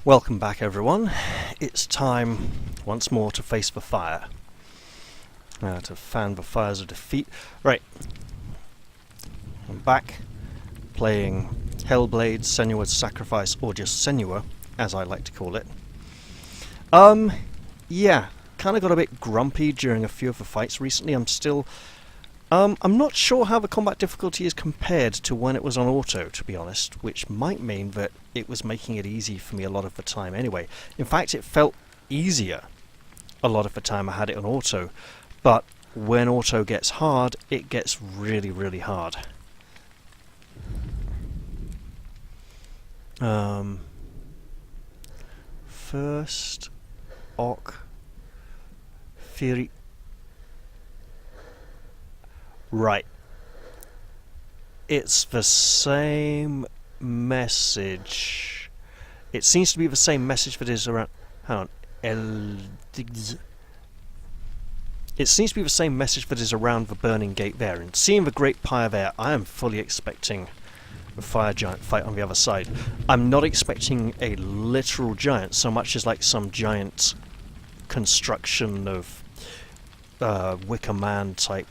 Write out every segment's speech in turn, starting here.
Welcome back, everyone. It's time once more to face the fire. To fan the fires of defeat. Right. I'm back playing Hellblade, Senua's Sacrifice, or just Senua, as I like to call it. Yeah, kind of got a bit grumpy during a few of the fights recently. I'm not sure how the combat difficulty is compared to when it was on auto, to be honest, which might mean that it was making it easy for me a lot of the time anyway. In fact, it felt easier a lot of the time I had it on auto, but when auto gets hard, it gets really, really hard. First, Fury. Right. It's the same message. It seems to be the same message that is around... Hang on. It seems to be the same message that is around the burning gate there. And seeing the great pyre there, I am fully expecting the fire giant fight on the other side. I'm not expecting a literal giant so much as like some giant construction of Wicker Man type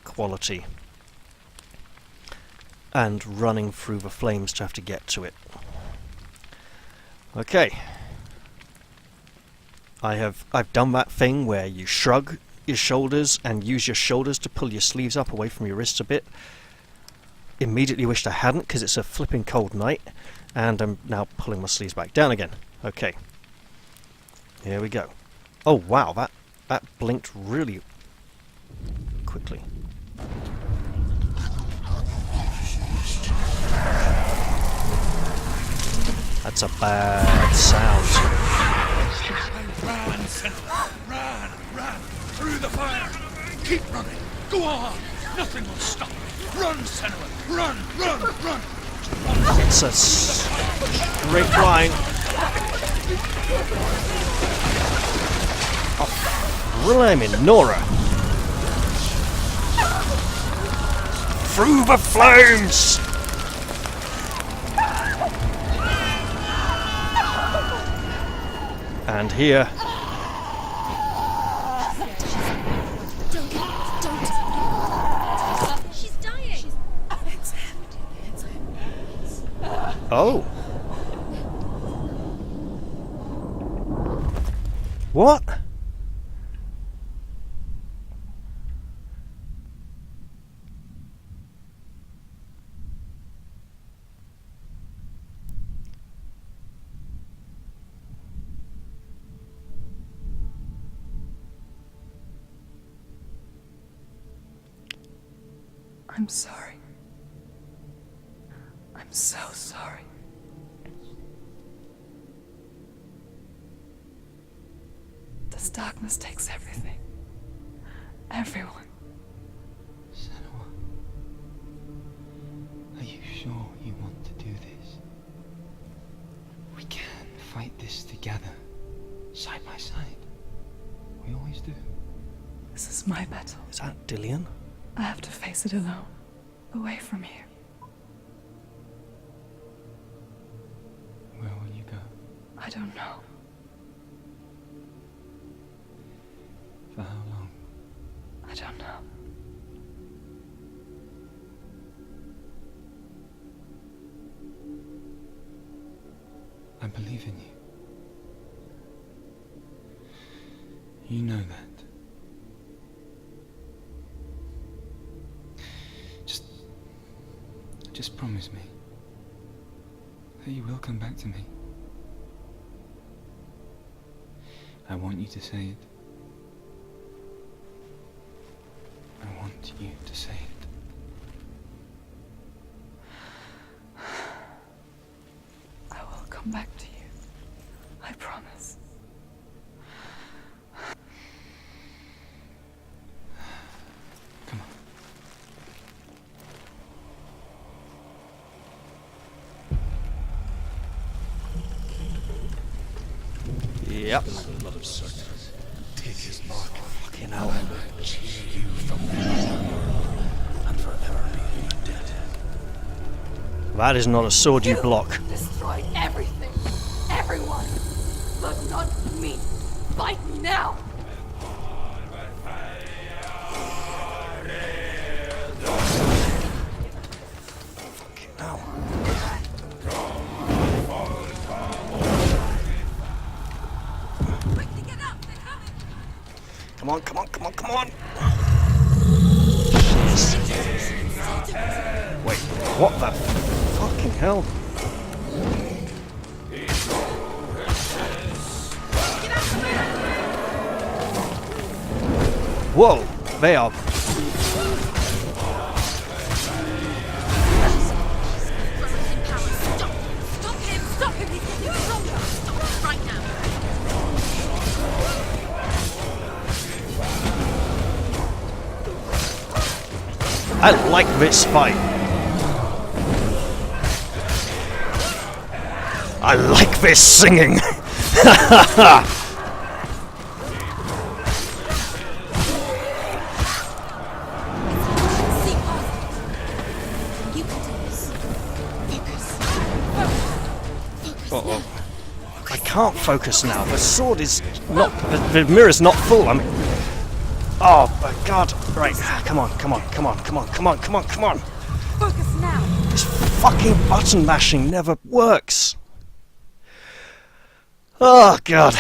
quality and running through the flames to have to get to it. Okay. I've done that thing where you shrug your shoulders and use your shoulders to pull your sleeves up away from your wrists a bit. Immediately wished I hadn't because it's a flipping cold night, and I'm now pulling my sleeves back down again. Okay. Here we go. Oh wow, that blinked really quickly. That's a bad sound. Run, Senua! Run! Through the fire! Keep running! Go on! Nothing will stop you! Run, Senua! Run! It's a straight line. Oh, blimey, Nora! Through the flames! And here... Don't. She's dying. It's empty. Oh. What? I'm sorry. I'm so sorry. This darkness takes everything. Everyone. Senua, are you sure you want to do this? We can fight this together, side by side. We always do. This is my battle. Is that Dillian? I have to face it alone. Away from here. Where will you go? I don't know. For how long? I don't know. I believe in you. You know that. Just promise me that you will come back to me. I want you to say it. I want you to say it. I will come back to you. I promise. Come on. Yep. Blood of Cerberus. Take his mark. Fucking hell. I will cheer you from now and forever be dead. That is not a sword you block. Destroy everything. Everyone. me! Fight me now! Ow. Quickly get up! They're coming! Come on, come on, come on, come on! Wait, what the fucking hell? Whoa, they are. Stop him! Stop him! He's getting stronger! Stop him right now! I like this fight. I like this singing. See past it. You can do this. Focus. Focus. Uh-oh. I can't focus now. The sword is not. The mirror's not full. I mean. Oh my god. Right. Come on, come on, come on, come on, come on, come on, come on. Focus now! This fucking button mashing never works. Oh god.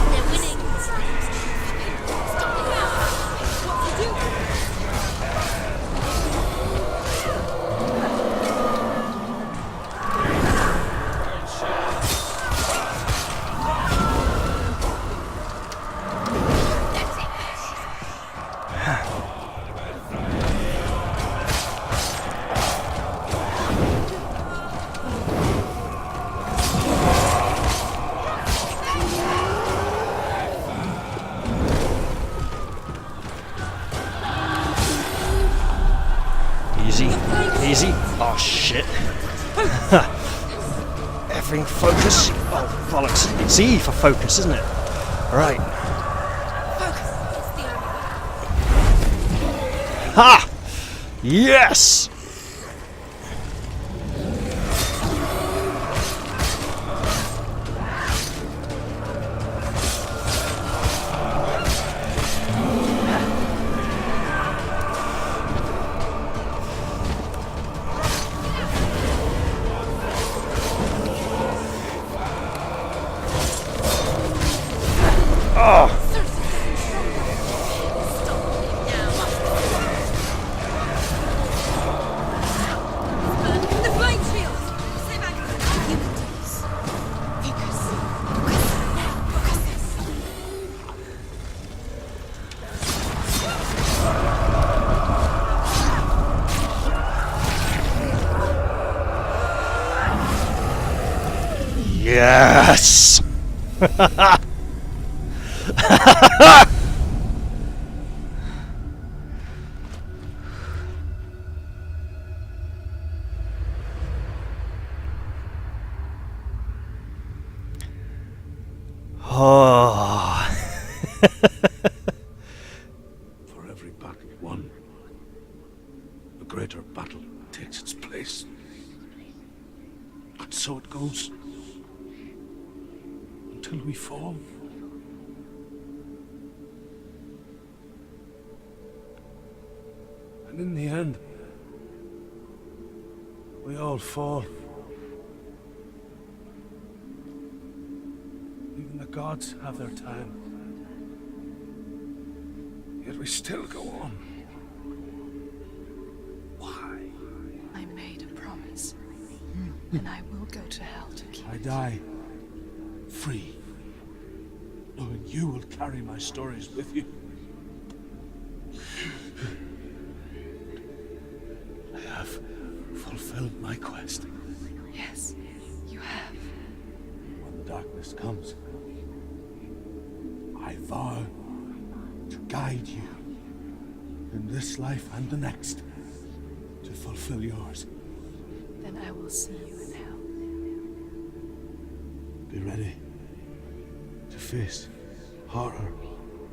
They're winning! Stop it now! What to do? Easy, easy. Oh shit. Everything focus. Oh bollocks. It's E for focus, isn't it? Right. Focus! It's the only way. Ha! Yes! Oh! The flame shield! Stay back! You can do this. Focus. Focus. Now, focus. Yes! Oh. For every battle won, a greater battle takes its place. And so it goes. Until we fall. And in the end, we all fall. Even the gods have their time. Yet we still go on. Why? I made a promise. And I will go to hell to keep I it. die free, knowing you will carry my stories with you. I have fulfilled my quest. Yes, you have. When the darkness comes, I vow to guide you in this life and the next to fulfill yours. Then I will see you in hell. Be ready. face, horror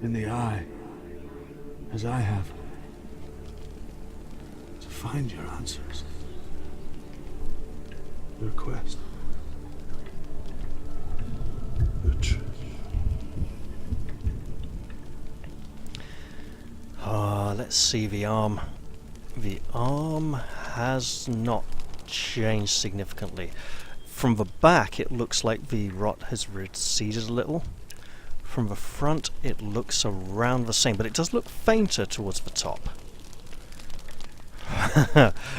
in the eye, as I have, to find your answers, your quest, your truth. Let's see the arm. The arm has not changed significantly. From the back it looks like the rot has receded a little. From the front it looks around the same, but it does look fainter towards the top.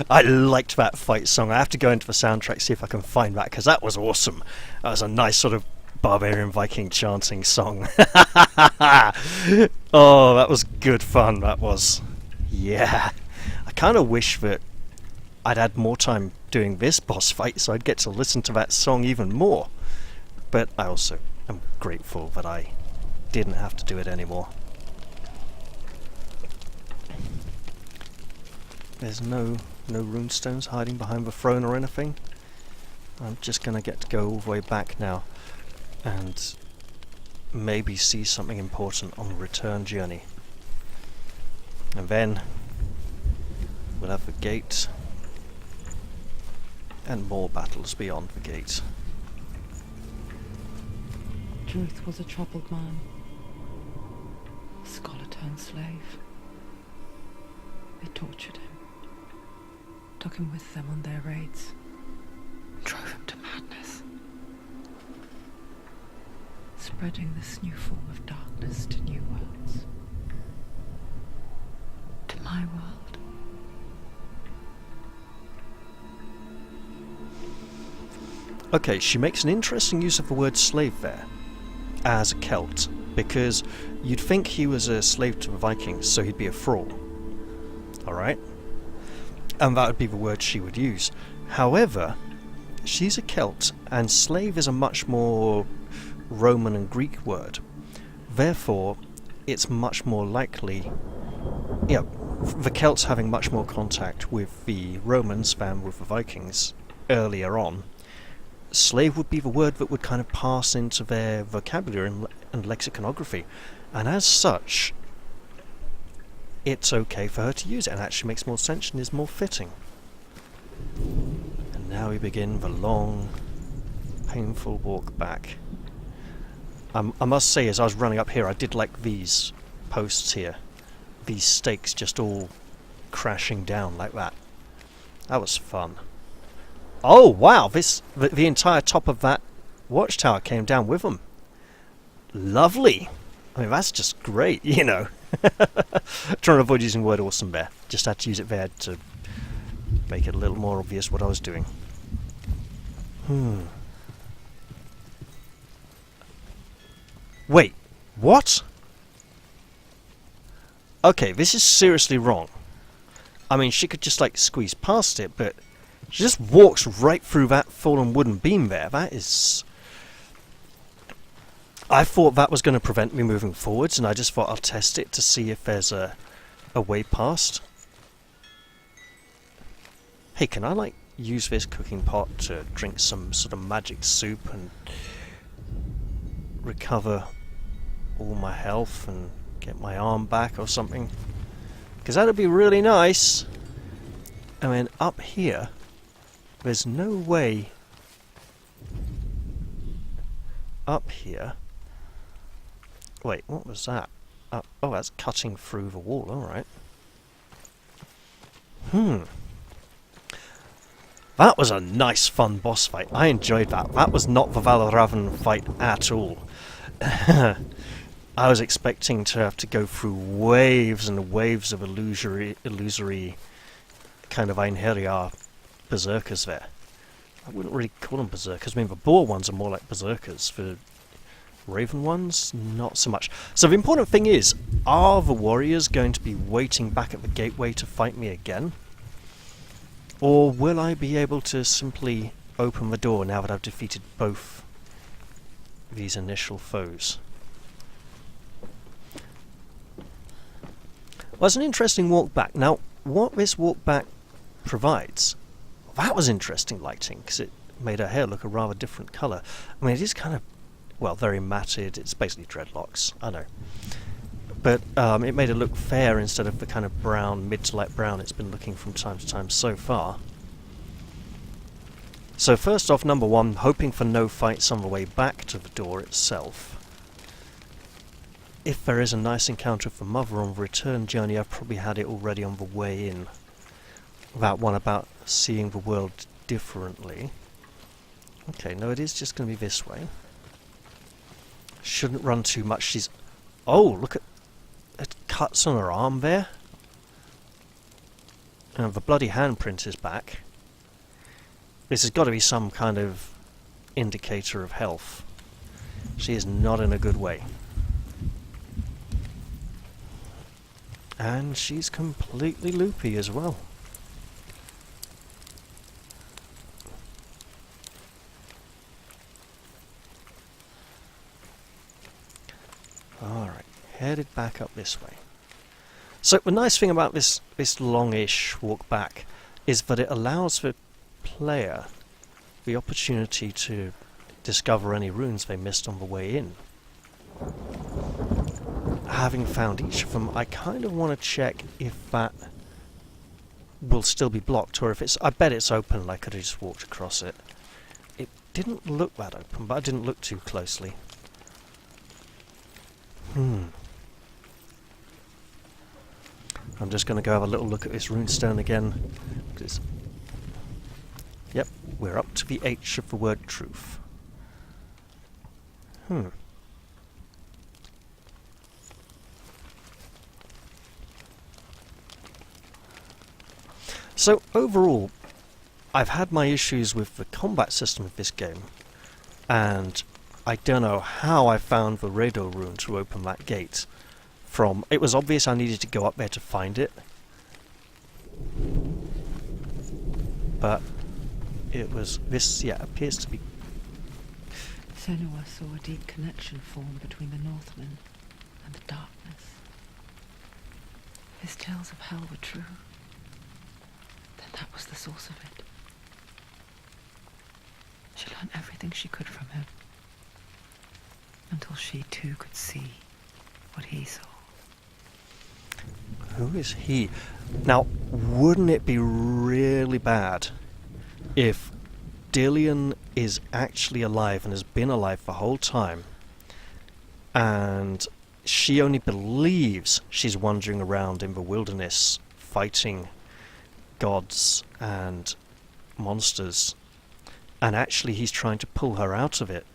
I liked that fight song. I have to go into the soundtrack, see if I can find that, because that was awesome. That was a nice sort of barbarian Viking chanting song. Oh, that was good fun, that was. Yeah. I kind of wish that I'd had more time doing this boss fight so I'd get to listen to that song even more. But I also am grateful that I didn't have to do it anymore. There's no runestones hiding behind the throne or anything. I'm just gonna get to go all the way back now and maybe see something important on the return journey. And then we'll have the gate and more battles beyond the gate. Truth was a troubled man, a scholar turned slave. They tortured him, took him with them on their raids, drove him to madness, spreading this new form of darkness to new worlds. To my world. Okay, she makes an interesting use of the word slave there, as a Celt, because you'd think he was a slave to the Vikings, so he'd be a thrall. Alright? And that would be the word she would use. However, she's a Celt, and slave is a much more Roman and Greek word. Therefore, it's much more likely, the Celts having much more contact with the Romans than with the Vikings earlier on. Slave would be the word that would kind of pass into their vocabulary and lexiconography, and as such, it's okay for her to use it, and actually makes more sense and is more fitting. And now we begin the long, painful walk back. I must say, as I was running up here, I did like these posts here. These stakes just all crashing down like that. That was fun. Oh wow, the entire top of that watchtower came down with them. Lovely. I mean, that's just great, you know. Trying to avoid using the word awesome there. Just had to use it there to make it a little more obvious what I was doing. Wait, what? Okay, this is seriously wrong. I mean, she could just like squeeze past it, but she just walks right through that fallen wooden beam there. That is... I thought that was going to prevent me moving forwards, and I just thought I'll test it to see if there's a way past. Hey, can I like use this cooking pot to drink some sort of magic soup and recover all my health and get my arm back or something? Because that'd be really nice. I mean, up here, there's no way up here. Wait, what was that? Oh, that's cutting through the wall, alright. That was a nice, fun boss fight. I enjoyed that. That was not the Valravan fight at all. I was expecting to have to go through waves and waves of illusory kind of Einherjar berserkers there. I wouldn't really call them berserkers. I mean, the boar ones are more like berserkers. The raven ones, not so much. So the important thing is, are the warriors going to be waiting back at the gateway to fight me again? Or will I be able to simply open the door now that I've defeated both these initial foes? Well, it's an interesting walk back. Now, what this walk back provides, that was interesting lighting, because it made her hair look a rather different colour. I mean, it is kind of, well, very matted. It's basically dreadlocks, I know. But it made it look fair instead of the kind of brown, mid to light brown it's been looking from time to time so far. So first off, number one, hoping for no fights on the way back to the door itself. If there is a nice encounter with the mother on the return journey, I've probably had it already on the way in. That one about seeing the world differently. Okay, no, it is just going to be this way. Shouldn't run too much. She's... Oh, look at... It cuts on her arm there. And the bloody handprint is back. This has got to be some kind of indicator of health. She is not in a good way. And she's completely loopy as well. Alright, headed back up this way. So the nice thing about this longish walk back is that it allows the player the opportunity to discover any runes they missed on the way in. Having found each of them, I kind of want to check if that will still be blocked, or if it's... I bet it's open, I could have just walked across it. It didn't look that open, but I didn't look too closely. I'm just going to go have a little look at this runestone again. Because, yep, we're up to the H of the word truth. So, overall, I've had my issues with the combat system of this game, and I don't know how I found the radar rune to open that gate. It was obvious I needed to go up there to find it, but it was this, yeah, appears to be... Senua saw a deep connection form between the Northmen and the darkness. His tales of hell were true. Then that was the source of it. She learned everything she could from him, until she too could see what he saw. Who is he? Now, wouldn't it be really bad if Dillion is actually alive and has been alive the whole time, and she only believes she's wandering around in the wilderness fighting gods and monsters, and actually he's trying to pull her out of it,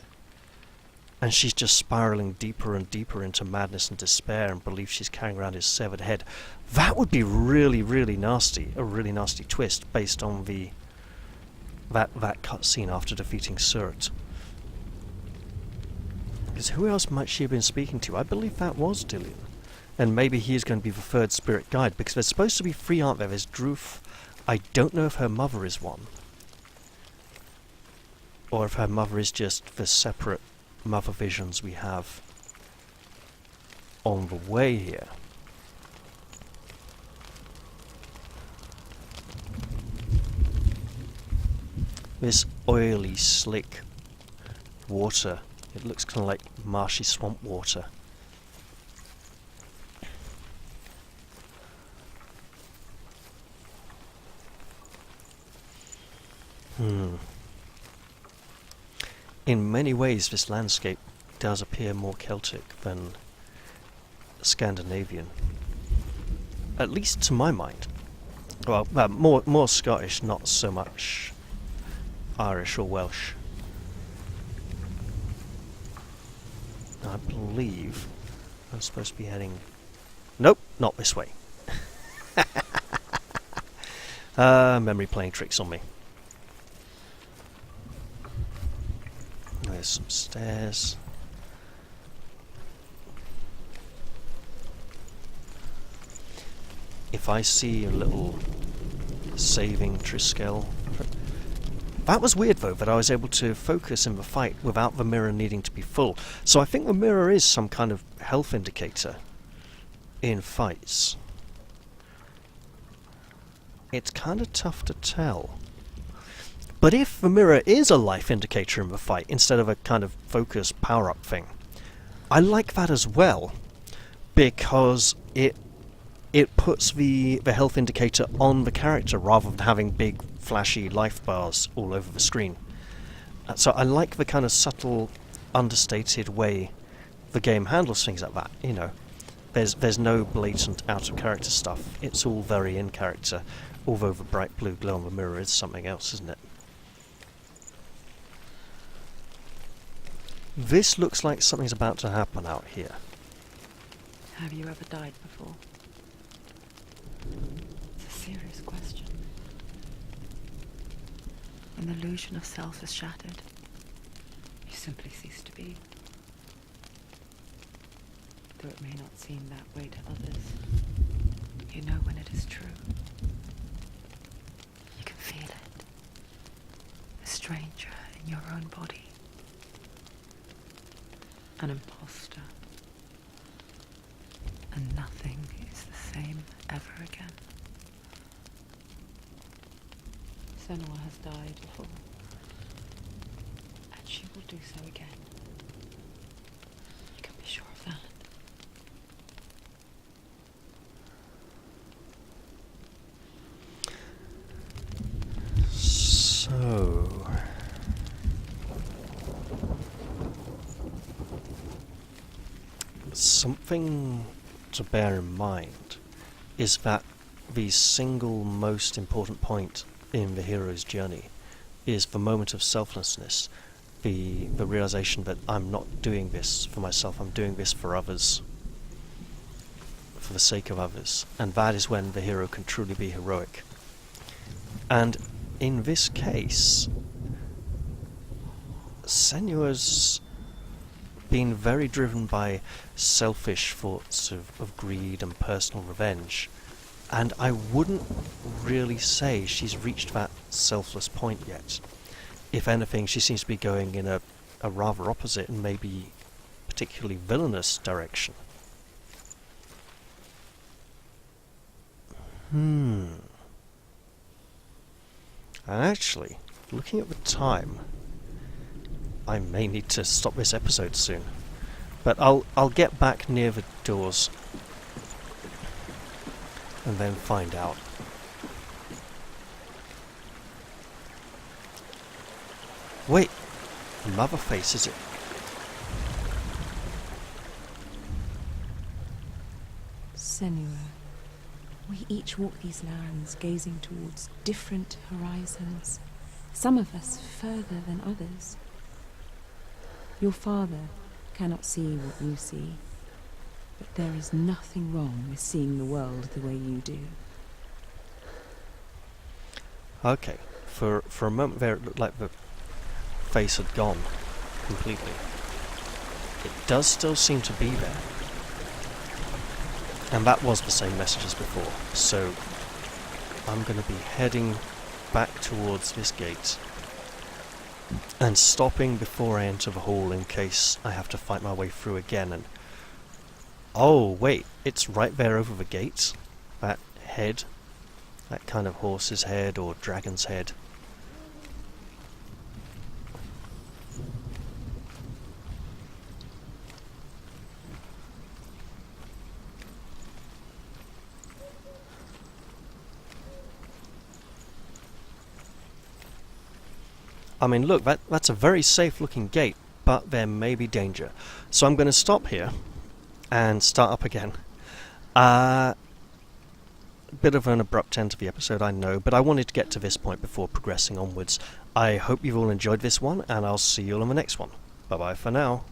and she's just spiraling deeper and deeper into madness and despair and believes she's carrying around his severed head. That would be really, really nasty, a really nasty twist based on that cutscene after defeating Surt. Because who else might she have been speaking to? I believe that was Dillion. And maybe he is going to be the third spirit guide, because there's supposed to be three, aren't there? There's Druth. I don't know if her mother is one, or if her mother is just the separate mother visions we have on the way here. This oily, slick water. It looks kind of like marshy swamp water. In many ways, this landscape does appear more Celtic than Scandinavian. At least to my mind. Well, more Scottish, not so much Irish or Welsh. I believe I'm supposed to be heading... Nope, not this way. Memory playing tricks on me. There's some stairs. If I see a little saving Triskel... That was weird though, that I was able to focus in the fight without the mirror needing to be full. So I think the mirror is some kind of health indicator in fights. It's kind of tough to tell. But if the mirror is a life indicator in the fight, instead of a kind of focus power-up thing, I like that as well, because it puts the health indicator on the character rather than having big flashy life bars all over the screen. So I like the kind of subtle, understated way the game handles things like that. You know, there's no blatant out of character stuff. It's all very in character, although the bright blue glow on the mirror is something else, isn't it? This looks like something's about to happen out here. Have you ever died before? It's a serious question. When the illusion of self is shattered, you simply cease to be. Though it may not seem that way to others, you know when it is true. You can feel it. A stranger in your own body. An imposter. And nothing is the same ever again. Senua has died before. And she will do so again. You can be sure of that. So... something to bear in mind is that the single most important point in the hero's journey is the moment of selflessness, the realization that I'm not doing this for myself, I'm doing this for others, for the sake of others, and that is when the hero can truly be heroic. And in this case, Senua's been very driven by selfish thoughts of greed and personal revenge, and I wouldn't really say she's reached that selfless point yet. If anything, she seems to be going in a rather opposite and maybe particularly villainous direction. And actually, looking at the time, I may need to stop this episode soon, but I'll get back near the doors and then find out. Wait, another face, is it? Senua, we each walk these lands gazing towards different horizons, some of us further than others. Your father cannot see what you see, but there is nothing wrong with seeing the world the way you do. Okay, for a moment there it looked like the face had gone completely. It does still seem to be there. And that was the same message as before, so I'm going to be heading back towards this gate and stopping before I enter the hall in case I have to fight my way through again. And oh wait, it's right there over the gate, that head, that kind of horse's head or dragon's head. I mean, look, that's a very safe looking gate, but there may be danger. So I'm going to stop here and start up again. Bit of an abrupt end to the episode, I know, but I wanted to get to this point before progressing onwards. I hope you've all enjoyed this one, and I'll see you all in the next one. Bye bye for now.